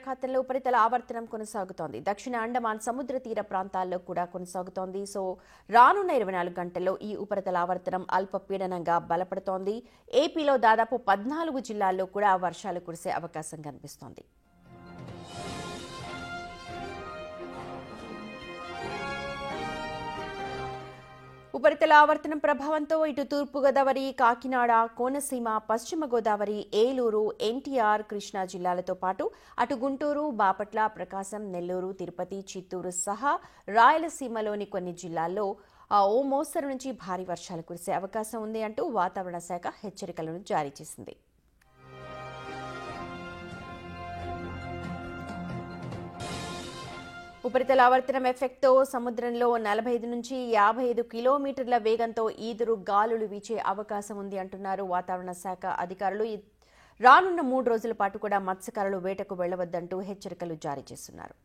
ఖాతంలో ఉపరితల ఆవర్తనం కొనసాగుతోంది. దక్షిణ అండమాన్ సముద్ర తీర ప్రాంతాల్లో కూడా కొనసాగుతోంది. సో రానున్న 24 గంటల్లో ఈ ఉపరితల ఆవర్తనం అల్పపీడనంగా బలపడుతోంది. ఏపీలో దాదాపు 14 జిల్లాల్లో కూడా వర్షాలు కురిసే అవకాశం కనిపిస్తోంది. ఉపరితల ఆవర్తనం ప్రభావంతో ఇటు తూర్పుగోదావరి, కాకినాడ, కోనసీమ, పశ్చిమ గోదావరి, ఏలూరు, ఎన్టీఆర్, కృష్ణా జిల్లాలతో పాటు అటు గుంటూరు, బాపట్ల, ప్రకాశం, నెల్లూరు, తిరుపతి, చిత్తూరు సహా రాయలసీమలోని కొన్ని జిల్లాల్లో ఓ మోస్తరు నుంచి భారీ వర్షాలు కురిసే అవకాశం ఉంది అంటూ వాతావరణ శాఖ హెచ్చరికలను జారీ చేసింది. ఉపరితల ఆవర్తనం ఎఫెక్ట్తో సముద్రంలో 45 నుంచి 55 కిలోమీటర్ల వేగంతో ఈదురు గాలులు వీచే అవకాశం ఉంది అంటున్నారు వాతావరణ శాఖ అధికారులు. రానున్న 3 రోజుల పాటు కూడా మత్స్యకారులు వేటకు వెళ్లవద్దంటూ హెచ్చరికలు జారీ చేస్తున్నారు.